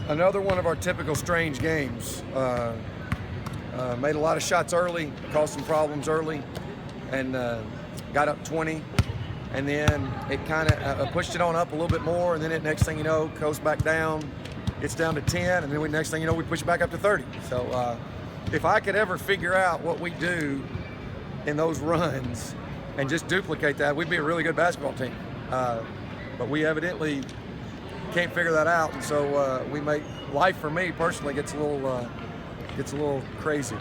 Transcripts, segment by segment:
Another one of our typical strange games. Made a lot of shots early, caused some problems early, and got up 20. And then it kind of pushed it on up a little bit more, and then next thing you know, goes back down, gets down to 10, and then next thing you know, we push it back up to 30. So if I could ever figure out what we do in those runs and just duplicate that, we'd be a really good basketball team. But we evidently can't figure that out, and so we make life for me personally gets a little crazy.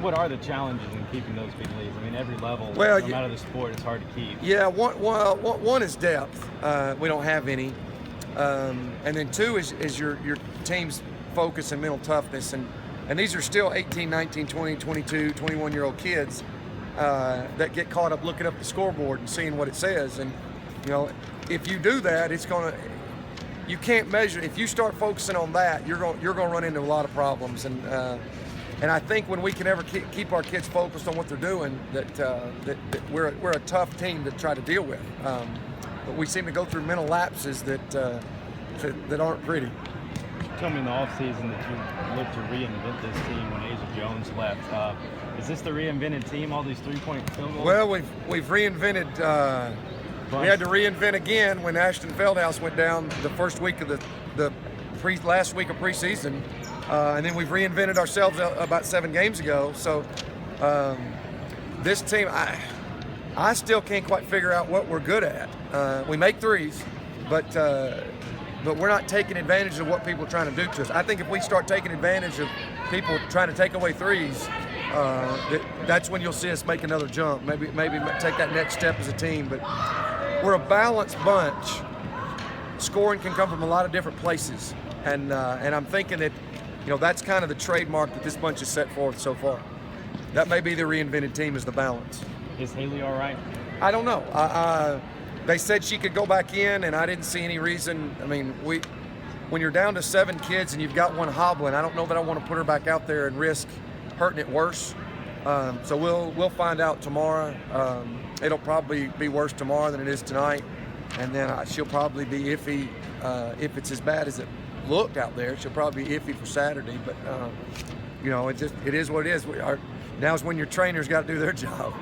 What are the challenges in keeping those big leads? I mean, every level, well, no matter the sport, it's hard to keep. Yeah, one is depth. We don't have any. And then two is your team's focus and mental toughness. And these are still 18, 19, 20, 22, 21-year-old kids that get caught up looking up the scoreboard and seeing what it says. And, you know, if you do that, you can't measure. If you start focusing on that, you're going to run into a lot of problems. And I think when we can ever keep our kids focused on what they're doing, that we're a tough team to try to deal with. But we seem to go through mental lapses that aren't pretty. You told me in the offseason that you looked to reinvent this team when Asia Jones left. Is this the reinvented team, all these three-point field goals? Well, we've reinvented. We had to reinvent again when Ashton Feldhouse went down the first week of the last week of preseason. And then we've reinvented ourselves about 7 games ago. So this team, I still can't quite figure out what we're good at. We make threes, but we're not taking advantage of what people are trying to do to us. I think if we start taking advantage of people trying to take away threes, that's when you'll see us make another jump. Maybe take that next step as a team. But we're a balanced bunch. Scoring can come from a lot of different places, and I'm thinking that, you know, that's kind of the trademark that this bunch has set forth so far. That may be the reinvented team, is the balance. Is Haley all right? I don't know. They said she could go back in, and I didn't see any reason. I mean, when you're down to 7 kids and you've got one hobbling, I don't know that I want to put her back out there and risk hurting it worse. So we'll find out tomorrow. It'll probably be worse tomorrow than it is tonight, and then she'll probably be iffy if it's as bad as it looked out there. She'll probably be iffy for Saturday, but you know, it is what it is. Now's when your trainers got to do their job.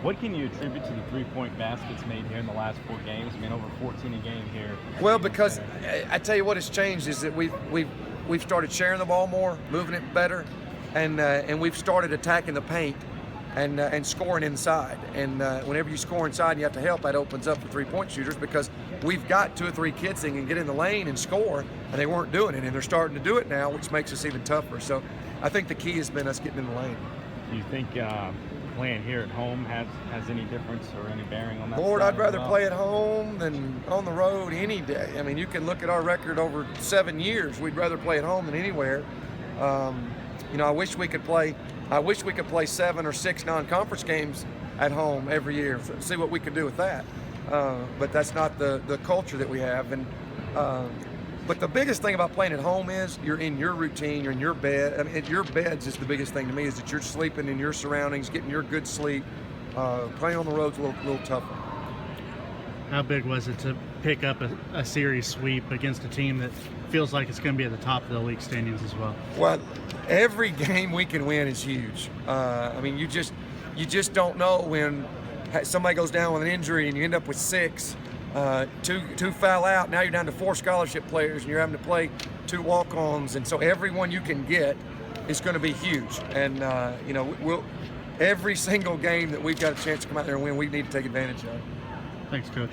What can you attribute to the three-point baskets made here in the last 4 games? I mean, over 14 a game here. Well, because I tell you what has changed is that we've started sharing the ball more, moving it better, and we've started attacking the paint and scoring inside. And whenever you score inside and you have to help, that opens up for three-point shooters, because we've got 2 or 3 kids that can get in the lane and score, and they weren't doing it, and they're starting to do it now, which makes us even tougher. So I think the key has been us getting in the lane. Do you think playing here at home has any difference or any bearing on that? Lord, I'd rather play at home than on the road any day. I mean, you can look at our record over 7 years. We'd rather play at home than anywhere. You know, I wish we could play 7 or 6 non-conference games at home every year. See what we could do with that. But that's not the culture that we have. And but the biggest thing about playing at home is you're in your routine, you're in your bed. I mean, your bed's is the biggest thing to me, is that you're sleeping in your surroundings, getting your good sleep. Playing on the road's a little tougher. How big was it to pick up a series sweep against a team that feels like it's going to be at the top of the league standings as well? Well, every game we can win is huge. I mean, you just don't know when somebody goes down with an injury and you end up with 6. 2 foul out. Now you're down to 4 scholarship players, and you're having to play 2 walk-ons, and so every one you can get is going to be huge. And you know, every single game that we've got a chance to come out there and win, we need to take advantage of. Thanks, Coach.